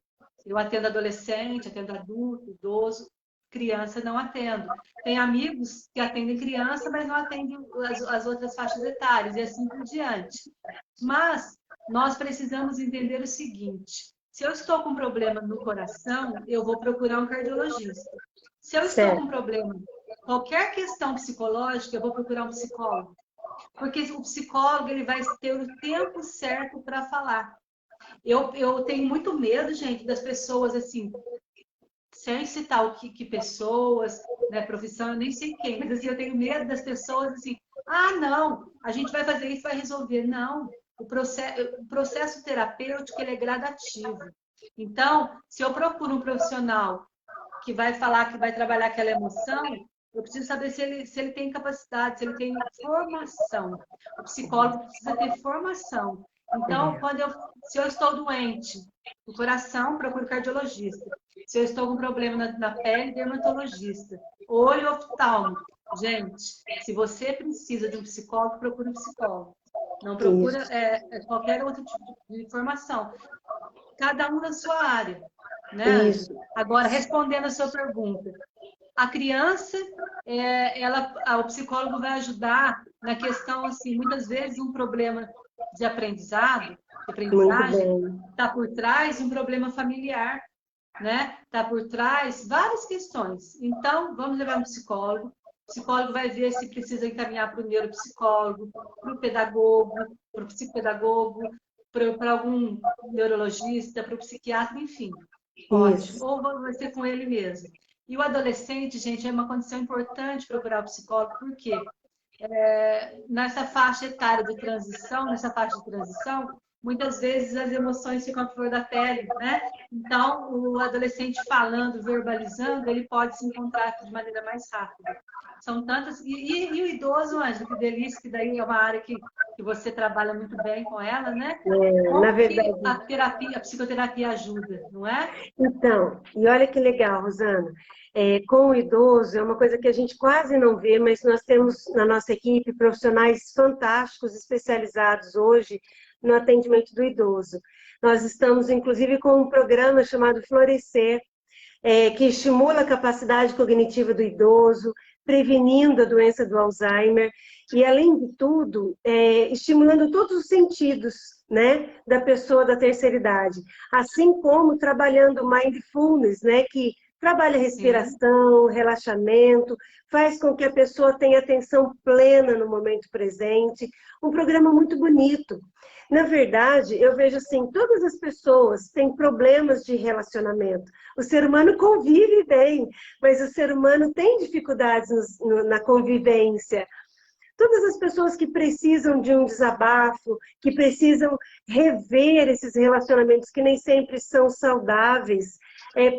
Eu atendo adolescente, atendo adulto, idoso. Criança não atendo. Tem amigos que atendem criança, mas não atendem as outras faixas etárias, e assim por diante. Mas nós precisamos entender o seguinte: se eu estou com um problema no coração, eu vou procurar um cardiologista. Se eu estou com um problema, qualquer questão psicológica, eu vou procurar um psicólogo. Porque o psicólogo ele vai ter o tempo certo para falar. Eu tenho muito medo, gente, das pessoas assim, sem citar o que pessoas, né, profissão, eu nem sei quem, mas assim, eu tenho medo das pessoas assim, não, a gente vai fazer isso, vai resolver. Não, o processo terapêutico ele é gradativo. Então, se eu procuro um profissional que vai falar, que vai trabalhar aquela emoção, eu preciso saber se ele tem capacidade, se ele tem formação. O psicólogo precisa ter formação. Então, se eu estou doente no coração, procuro cardiologista. Se eu estou com problema na pele, dermatologista. Olho, oftalmo. Gente, se você precisa de um psicólogo, procure um psicólogo. Não procura qualquer outro tipo de informação. Cada um na sua área. Né? Agora, respondendo a sua pergunta, a criança, o psicólogo vai ajudar na questão, assim, muitas vezes um problema de aprendizagem está por trás de um problema familiar, né? Está por trás várias questões. Então, vamos levar um psicólogo. O psicólogo vai ver se precisa encaminhar para o neuropsicólogo, para o pedagogo, para o psicopedagogo, para algum neurologista, para o psiquiatra, enfim. Ótimo. Ou vai ser com ele mesmo. E o adolescente, gente, é uma condição importante procurar o psicólogo, porque nessa faixa etária de transição, muitas vezes as emoções ficam à flor da pele, né? Então, o adolescente falando, verbalizando, ele pode se encontrar de maneira mais rápida. São tantas... E o idoso, Ângela, que delícia, que daí é uma área que você trabalha muito bem com ela, né? Na verdade, a psicoterapia ajuda, não é? Então, e olha que legal, Rosana. Com o idoso, é uma coisa que a gente quase não vê, mas nós temos na nossa equipe profissionais fantásticos, especializados hoje no atendimento do idoso. Nós estamos, inclusive, com um programa chamado Florescer, que estimula a capacidade cognitiva do idoso, prevenindo a doença do Alzheimer e, além de tudo, estimulando todos os sentidos, né, da pessoa da terceira idade, assim como trabalhando mindfulness, né, que trabalha respiração, relaxamento, faz com que a pessoa tenha atenção plena no momento presente. Um programa muito bonito. Na verdade, eu vejo assim, todas as pessoas têm problemas de relacionamento. O ser humano convive bem, mas o ser humano tem dificuldades na convivência. Todas as pessoas que precisam de um desabafo, que precisam rever esses relacionamentos que nem sempre são saudáveis,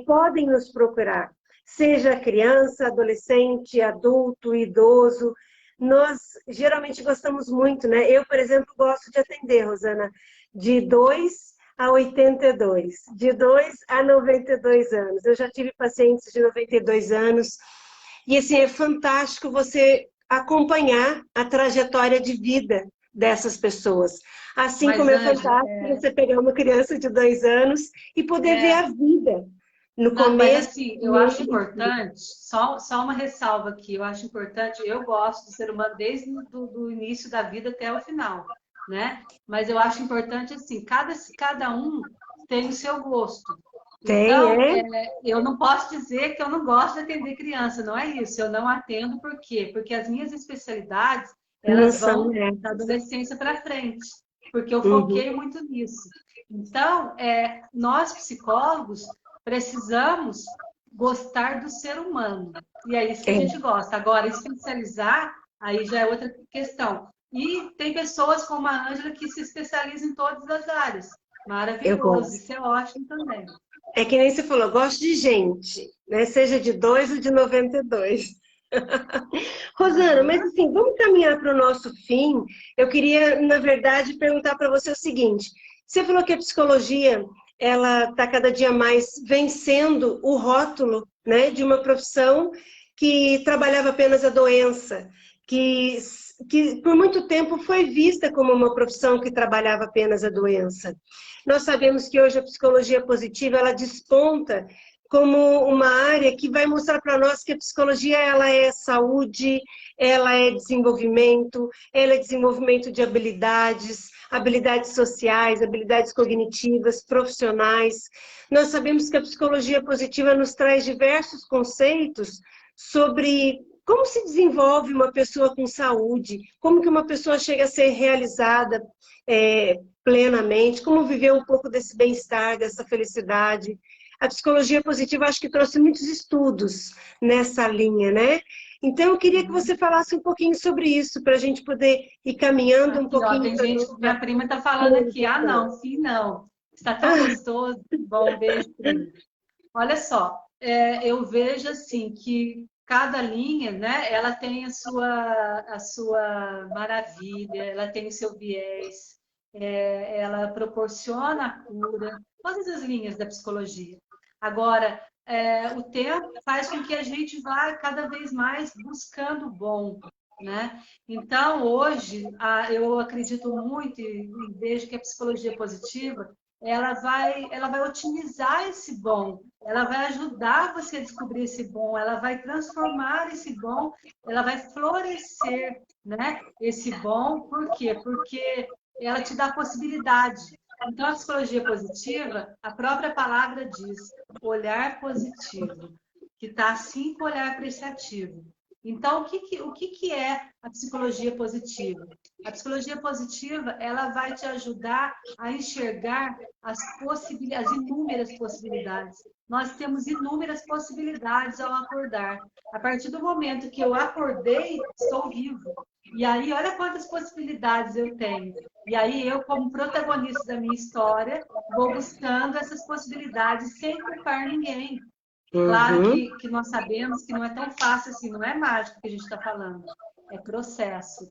podem nos procurar. Seja criança, adolescente, adulto, idoso. Nós geralmente gostamos muito, né? Eu, por exemplo, gosto de atender, Rosana, de 2 a 82, de 2 a 92 anos. Eu já tive pacientes de 92 anos. E assim, é fantástico você acompanhar a trajetória de vida dessas pessoas. Assim como é fantástico você pegar uma criança de 2 anos e poder ver a vida no começo. Mas assim, eu acho importante, só uma ressalva aqui, eu acho importante, eu gosto do ser humano desde do início da vida até o final, né? Mas eu acho importante, assim, cada um tem o seu gosto. Então, eu não posso dizer que eu não gosto de atender criança, não é isso. Eu não atendo por quê? Porque as minhas especialidades, elas vão da adolescência para frente, porque eu foquei muito nisso. Então, nós psicólogos precisamos gostar do ser humano. E é isso que a gente gosta. Agora, especializar, aí já é outra questão. E tem pessoas como a Ângela que se especializam em todas as áreas. Maravilhoso, isso é ótimo também. É que nem você falou, eu gosto de gente, né? Seja de 2 ou de 92. Rosana, mas assim, vamos caminhar para o nosso fim. Eu queria, na verdade, perguntar para você o seguinte. Você falou que a psicologia, ela está cada dia mais vencendo o rótulo, né, de uma profissão que trabalhava apenas a doença, que por muito tempo foi vista como uma profissão que trabalhava apenas a doença. Nós sabemos que hoje a psicologia positiva, ela desponta como uma área que vai mostrar para nós que a psicologia, ela é saúde, ela é desenvolvimento de habilidades, habilidades sociais, habilidades cognitivas, profissionais. Nós sabemos que a psicologia positiva nos traz diversos conceitos sobre como se desenvolve uma pessoa com saúde, como que uma pessoa chega a ser realizada plenamente, como viver um pouco desse bem-estar, dessa felicidade. A psicologia positiva acho que trouxe muitos estudos nessa linha, né? Então, eu queria que você falasse um pouquinho sobre isso, para a gente poder ir caminhando um pouquinho. Tem gente, minha prima está falando aqui, não, sim, não. Está tão gostoso. Bom, beijo, prima. Olha só, eu vejo assim que cada linha, né, ela tem a sua maravilha, ela tem o seu viés, ela proporciona a cura, todas as linhas da psicologia. Agora, o tempo faz com que a gente vá cada vez mais buscando o bom, né? Então, hoje, eu acredito muito e vejo que a psicologia positiva, ela vai otimizar esse bom, ela vai ajudar você a descobrir esse bom, ela vai transformar esse bom, ela vai florescer, né? Esse bom, por quê? Porque ela te dá possibilidade. Então, a psicologia positiva, a própria palavra diz, olhar positivo, que está assim com o olhar apreciativo. Então, o que é a psicologia positiva? A psicologia positiva, ela vai te ajudar a enxergar as inúmeras possibilidades. Nós temos inúmeras possibilidades ao acordar. A partir do momento que eu acordei, estou vivo. E aí, olha quantas possibilidades eu tenho. E aí, eu, como protagonista da minha história, vou buscando essas possibilidades sem culpar ninguém. Claro que nós sabemos que não é tão fácil assim, não é mágico que a gente está falando, é processo.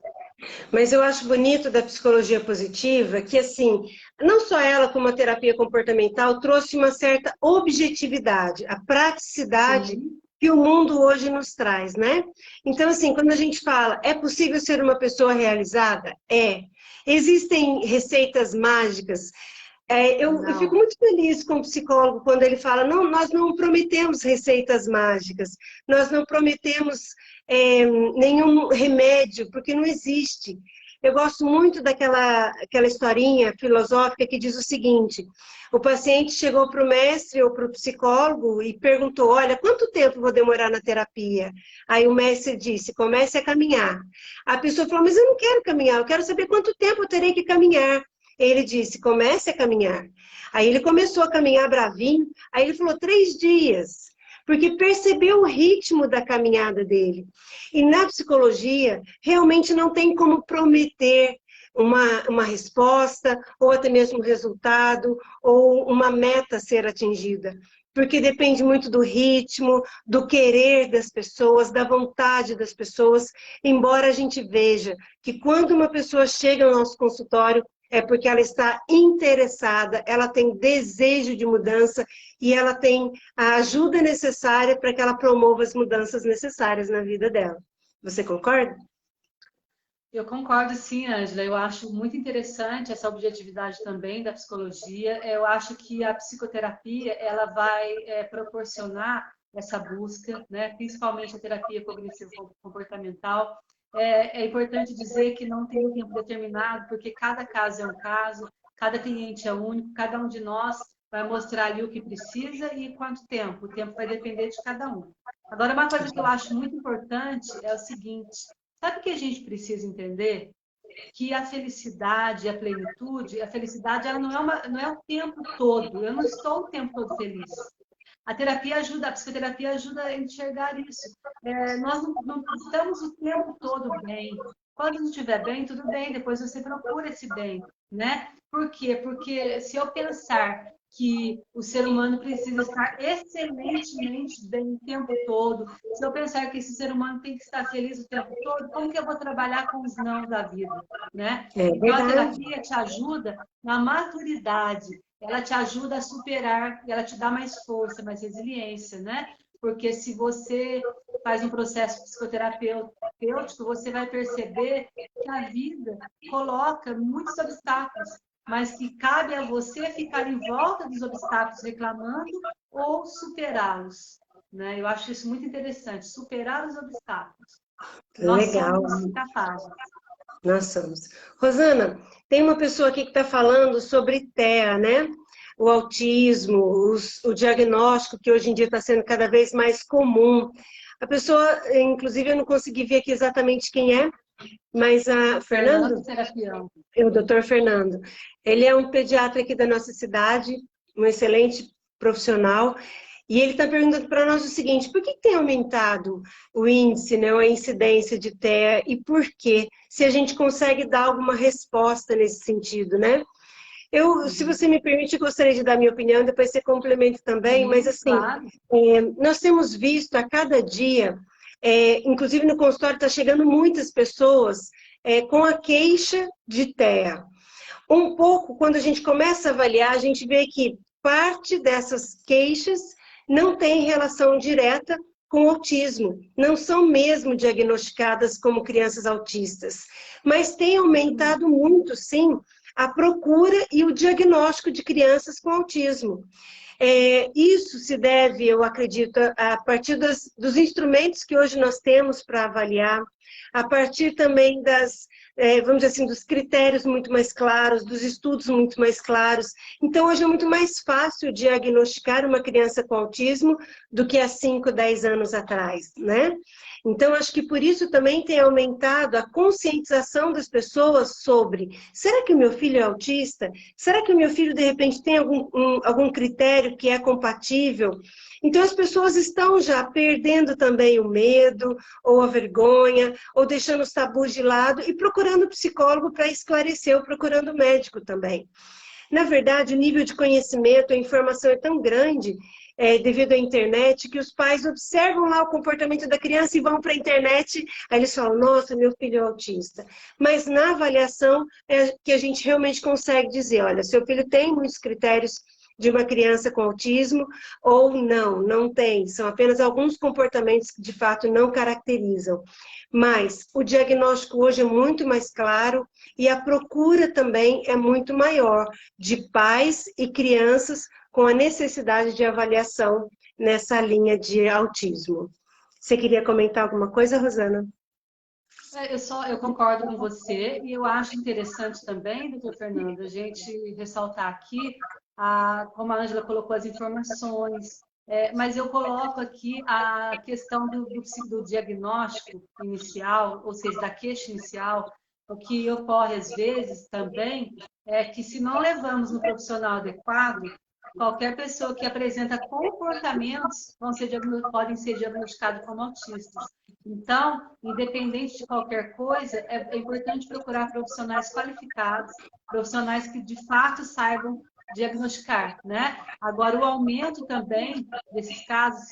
Mas eu acho bonito da psicologia positiva que, assim, não só ela, como a terapia comportamental, trouxe uma certa objetividade, a praticidade que o mundo hoje nos traz, né? Então, assim, quando a gente fala, é possível ser uma pessoa realizada? É. Existem receitas mágicas? Eu fico muito feliz com o psicólogo quando ele fala, não, nós não prometemos receitas mágicas, nós não prometemos nenhum remédio, porque não existe. Eu gosto muito aquela historinha filosófica que diz o seguinte, o paciente chegou para o mestre ou para o psicólogo e perguntou, olha, quanto tempo vou demorar na terapia? Aí o mestre disse, comece a caminhar. A pessoa falou, mas eu não quero caminhar, eu quero saber quanto tempo eu terei que caminhar. Ele disse, comece a caminhar. Aí ele começou a caminhar bravinho, aí ele falou 3 dias, porque percebeu o ritmo da caminhada dele. E na psicologia, realmente não tem como prometer uma resposta, ou até mesmo um resultado, ou uma meta a ser atingida. Porque depende muito do ritmo, do querer das pessoas, da vontade das pessoas, embora a gente veja que quando uma pessoa chega no nosso consultório, é porque ela está interessada, ela tem desejo de mudança e ela tem a ajuda necessária para que ela promova as mudanças necessárias na vida dela. Você concorda? Eu concordo, sim, Ângela. Eu acho muito interessante essa objetividade também da psicologia. Eu acho que a psicoterapia ela vai proporcionar essa busca, né? Principalmente a terapia cognitivo-comportamental. É importante dizer que não tem um tempo determinado, porque cada caso é um caso, cada cliente é único, cada um de nós vai mostrar ali o que precisa e quanto tempo. O tempo vai depender de cada um. Agora, uma coisa que eu acho muito importante é o seguinte: sabe o que a gente precisa entender? Que a felicidade, a plenitude, a felicidade ela não é o tempo todo. Eu não estou o tempo todo feliz. A terapia ajuda, a psicoterapia ajuda a enxergar isso. Nós não estamos o tempo todo bem. Quando não estiver bem, tudo bem, depois você procura esse bem, né? Por quê? Porque se eu pensar que o ser humano precisa estar excelentemente bem o tempo todo, se eu pensar que esse ser humano tem que estar feliz o tempo todo, como que eu vou trabalhar com os não da vida, né? Então, a terapia te ajuda na maturidade, ela te ajuda a superar, ela te dá mais força, mais resiliência, né? Porque se você faz um processo psicoterapêutico, você vai perceber que a vida coloca muitos obstáculos, mas que cabe a você ficar em volta dos obstáculos reclamando ou superá-los, né? Eu acho isso muito interessante, superar os obstáculos. Nós Legal. somos capazes. Nós somos. Rosana, tem uma pessoa aqui que está falando sobre TEA, né? O autismo, o diagnóstico que hoje em dia está sendo cada vez mais comum. A pessoa, inclusive, eu não consegui ver aqui exatamente quem é, mas a Fernando, o doutor Fernando, ele é um pediatra aqui da nossa cidade, um excelente profissional, e ele está perguntando para nós o seguinte: por que tem aumentado o índice, né, a incidência de TEA e por quê? Se a gente consegue dar alguma resposta nesse sentido, né? Se você me permite, gostaria de dar minha opinião, depois você complementa também, mas assim, claro. Nós temos visto a cada dia, inclusive no consultório está chegando muitas pessoas com a queixa de TEA. Um pouco, quando a gente começa a avaliar, a gente vê que parte dessas queixas não tem relação direta com autismo, não são mesmo diagnosticadas como crianças autistas, mas tem aumentado muito, sim, a procura e o diagnóstico de crianças com autismo. Isso se deve, eu acredito, a partir dos instrumentos que hoje nós temos para avaliar, a partir também vamos dizer assim, dos critérios muito mais claros, dos estudos muito mais claros. Então, hoje é muito mais fácil diagnosticar uma criança com autismo do que há 5, 10 anos atrás, né? Então, acho que por isso também tem aumentado a conscientização das pessoas sobre: será que o meu filho é autista? Será que o meu filho, de repente, tem algum critério que é compatível? Então, as pessoas estão já perdendo também o medo, ou a vergonha, ou deixando os tabus de lado e procurando psicólogo para esclarecer, ou procurando médico também. Na verdade, o nível de conhecimento, a informação é tão grande, devido à internet, que os pais observam lá o comportamento da criança e vão para a internet, aí eles falam: nossa, meu filho é autista. Mas na avaliação é que a gente realmente consegue dizer: olha, seu filho tem muitos critérios de uma criança com autismo, ou não, não tem. São apenas alguns comportamentos que, de fato, não caracterizam. Mas o diagnóstico hoje é muito mais claro e a procura também é muito maior de pais e crianças com a necessidade de avaliação nessa linha de autismo. Você queria comentar alguma coisa, Rosana? Eu concordo com você e eu acho interessante também, doutor Fernando, a gente ressaltar aqui, como a Ângela colocou as informações, mas eu coloco aqui a questão do diagnóstico inicial, ou seja, da queixa inicial. O que ocorre às vezes também é que, se não levamos no profissional adequado, qualquer pessoa que apresenta comportamentos podem ser diagnosticados como autistas. Então, independente de qualquer coisa, é importante procurar profissionais qualificados, profissionais que de fato saibam diagnosticar, né? Agora, o aumento também desses casos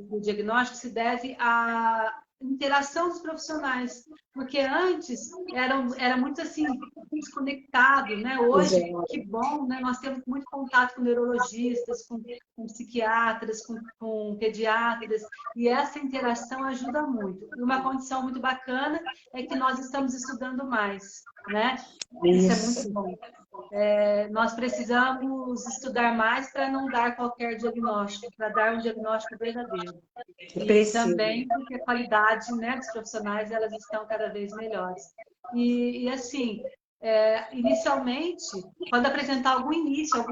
do diagnóstico se deve à interação dos profissionais, porque antes era muito assim desconectado, né? Hoje, que bom, né? Nós temos muito contato com neurologistas, com psiquiatras, com pediatras, e essa interação ajuda muito. E uma condição muito bacana é que nós estamos estudando mais, né? Isso é muito bom. Nós precisamos estudar mais para não dar qualquer diagnóstico, para dar um diagnóstico verdadeiro. E também porque a qualidade, né, dos profissionais, elas estão cada vez melhores. E assim, inicialmente, quando apresentar algum indício,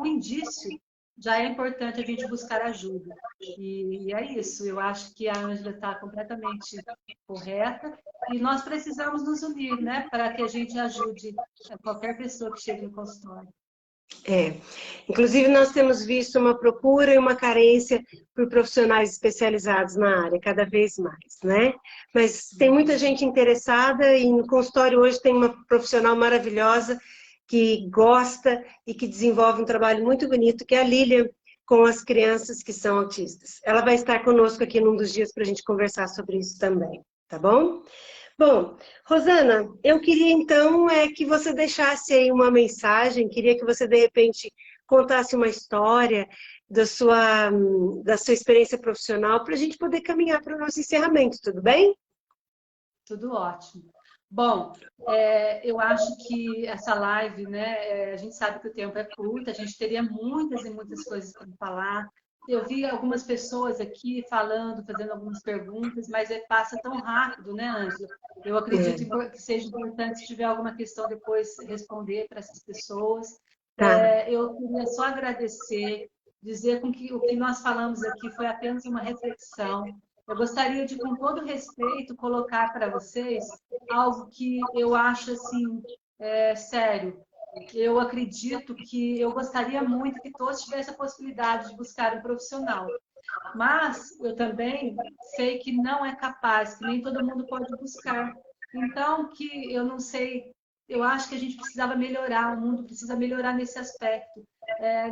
já é importante a gente buscar ajuda. E é isso, eu acho que a Ângela está completamente correta e nós precisamos nos unir, né, para que a gente ajude qualquer pessoa que chegue no consultório. Inclusive nós temos visto uma procura e uma carência por profissionais especializados na área, cada vez mais, né? Mas tem muita gente interessada e no consultório hoje tem uma profissional maravilhosa que gosta e que desenvolve um trabalho muito bonito, que é a Lilian, com as crianças que são autistas. Ela vai estar conosco aqui num dos dias para a gente conversar sobre isso também, tá bom? Bom, Rosana, eu queria então que você deixasse aí uma mensagem, queria que você de repente contasse uma história da sua experiência profissional para a gente poder caminhar para o nosso encerramento, tudo bem? Tudo ótimo. Bom, eu acho que essa live, né, a gente sabe que o tempo é curto, a gente teria muitas e muitas coisas para falar. Eu vi algumas pessoas aqui falando, fazendo algumas perguntas, mas passa tão rápido, né, Ângela? Eu acredito que seja importante, se tiver alguma questão, depois responder para essas pessoas. Eu queria só agradecer, dizer que o que nós falamos aqui foi apenas uma reflexão. Eu gostaria de, com todo respeito, colocar para vocês algo que eu acho assim, sério. Eu acredito que eu gostaria muito que todos tivessem a possibilidade de buscar um profissional. Mas eu também sei que não é capaz, que nem todo mundo pode buscar. Então, que eu não sei, eu acho que a gente precisava melhorar, o mundo precisa melhorar nesse aspecto.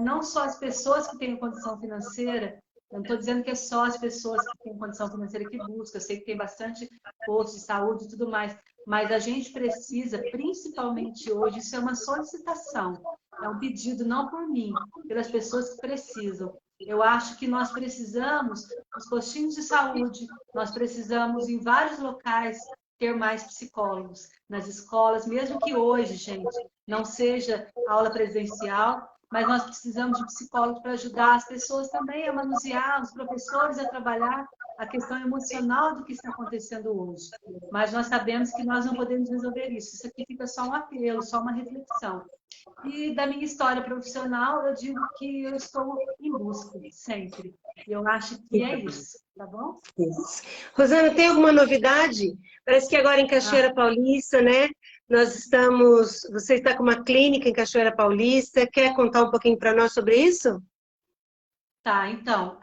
Não só as pessoas que têm condição financeira, eu não estou dizendo que é só as pessoas que têm condição financeira que buscam, eu sei que tem bastante posto de saúde e tudo mais, mas a gente precisa, principalmente hoje, isso é uma solicitação, é um pedido não por mim, pelas pessoas que precisam. Eu acho que nós precisamos, nos postinhos de saúde, nós precisamos, em vários locais, ter mais psicólogos. Nas escolas, mesmo que hoje, gente, não seja aula presencial, mas nós precisamos de psicólogos para ajudar as pessoas também a manusear, os professores a trabalhar a questão emocional do que está acontecendo hoje. Mas nós sabemos que nós não podemos resolver isso. Isso aqui fica só um apelo, só uma reflexão. E da minha história profissional, eu digo que eu estou em busca, sempre. Eu acho que é isso, tá bom? Isso. Rosana, tem alguma novidade? Parece que agora em Cachoeira Paulista, né? Você está com uma clínica em Cachoeira Paulista. Quer contar um pouquinho para nós sobre isso? Tá, então,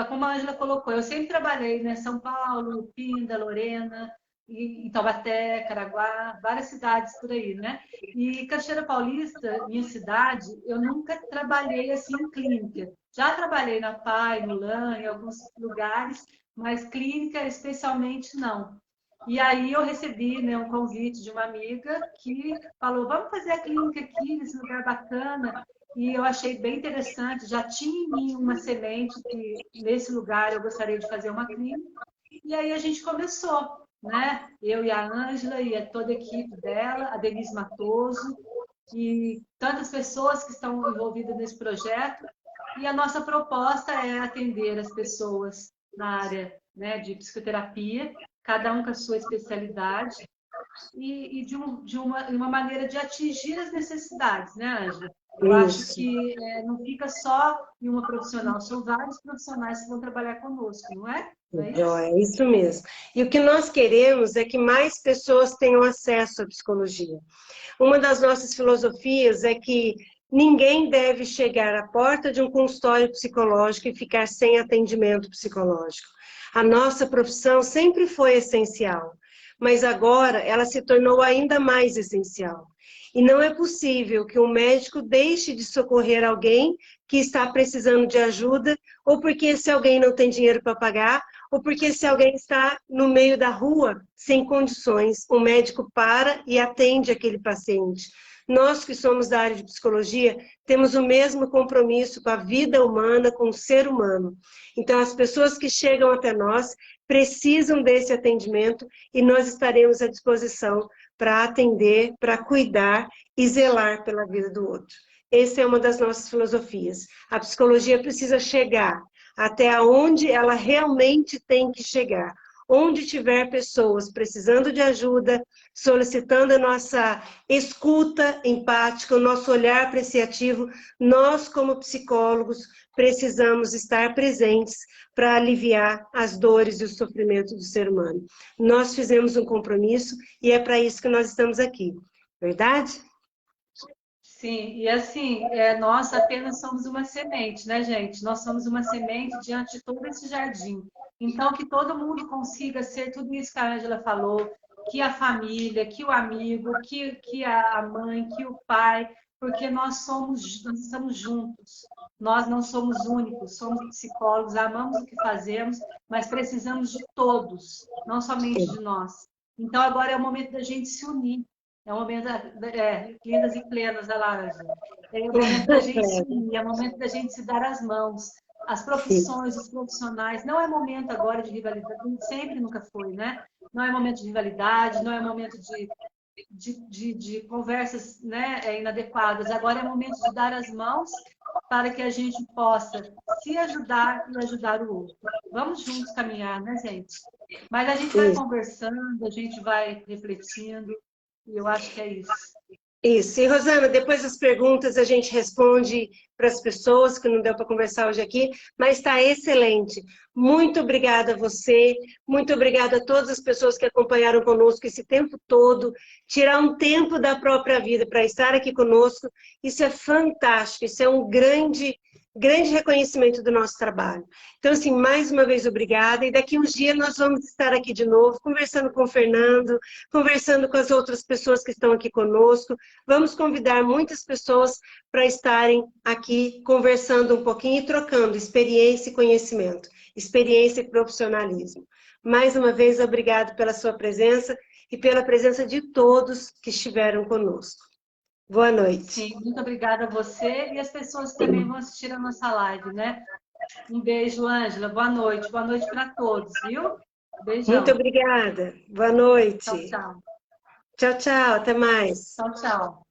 como a Ângela colocou, eu sempre trabalhei, né, São Paulo, Pinda, Lorena, em Taubaté, Caraguá, várias cidades por aí, né? E Cachoeira Paulista, minha cidade, eu nunca trabalhei assim em clínica. Já trabalhei na PAI, no LAN, em alguns lugares, mas clínica especialmente não. E aí eu recebi, né, um convite de uma amiga que falou, vamos fazer a clínica aqui, nesse lugar bacana. E eu achei bem interessante, já tinha em mim uma semente que nesse lugar eu gostaria de fazer uma clínica. E aí a gente começou, né? Eu e a Ângela e toda a equipe dela, a Denise Matoso, e tantas pessoas que estão envolvidas nesse projeto. E a nossa proposta é atender as pessoas na área, né, de psicoterapia, cada um com a sua especialidade, e de uma maneira de atingir as necessidades, né, Ângela? Eu acho que não fica só em uma profissional, são vários profissionais que vão trabalhar conosco, não é? Não é isso? É isso mesmo. E o que nós queremos é que mais pessoas tenham acesso à psicologia. Uma das nossas filosofias é que ninguém deve chegar à porta de um consultório psicológico e ficar sem atendimento psicológico. A nossa profissão sempre foi essencial, mas agora ela se tornou ainda mais essencial. E não é possível que um médico deixe de socorrer alguém que está precisando de ajuda, ou porque esse alguém não tem dinheiro para pagar, ou porque se alguém está no meio da rua sem condições, o médico para e atende aquele paciente. Nós que somos da área de psicologia, temos o mesmo compromisso com a vida humana, com o ser humano. Então, as pessoas que chegam até nós precisam desse atendimento e nós estaremos à disposição para atender, para cuidar e zelar pela vida do outro. Essa é uma das nossas filosofias. A psicologia precisa chegar até onde ela realmente tem que chegar. Onde tiver pessoas precisando de ajuda, solicitando a nossa escuta empática, o nosso olhar apreciativo, nós, como psicólogos, precisamos estar presentes para aliviar as dores e os sofrimentos do ser humano. Nós fizemos um compromisso e é para isso que nós estamos aqui. Verdade? Sim, e assim, nós apenas somos uma semente, né, gente? Nós somos uma semente diante de todo esse jardim. Então, que todo mundo consiga ser tudo isso que a Ângela falou, que a família, que o amigo, que a mãe, que o pai, porque nós estamos juntos. Nós não somos únicos, somos psicólogos, amamos o que fazemos, mas precisamos de todos, não somente de nós. Então, agora é o momento da gente se unir. É o momento lindas e plenas da laranja. É o momento da gente se unir, é o momento da gente se dar as mãos. As profissões, os profissionais, não é momento agora de rivalidade, sempre nunca foi, né? Não é momento de rivalidade, não é momento de conversas, né, inadequadas. Agora é momento de dar as mãos para que a gente possa se ajudar e ajudar o outro. Vamos juntos caminhar, né, gente? Mas a gente vai conversando, a gente vai refletindo. E eu acho que é isso. Isso. E, Rosana, depois das perguntas a gente responde para as pessoas, que não deu para conversar hoje aqui, mas está excelente. Muito obrigada a você, muito obrigada a todas as pessoas que acompanharam conosco esse tempo todo, tirar um tempo da própria vida para estar aqui conosco, isso é fantástico, isso é um grande reconhecimento do nosso trabalho. Então, assim, mais uma vez, obrigada. E daqui uns dias nós vamos estar aqui de novo, conversando com o Fernando, conversando com as outras pessoas que estão aqui conosco. Vamos convidar muitas pessoas para estarem aqui conversando um pouquinho e trocando experiência e conhecimento, experiência e profissionalismo. Mais uma vez, obrigado pela sua presença e pela presença de todos que estiveram conosco. Boa noite. Sim, muito obrigada a você e as pessoas que também vão assistir a nossa live, né? Um beijo, Ângela. Boa noite. Boa noite para todos, viu? Beijão. Muito obrigada. Boa noite. Tchau, tchau. Tchau, tchau. Até mais. Tchau, tchau.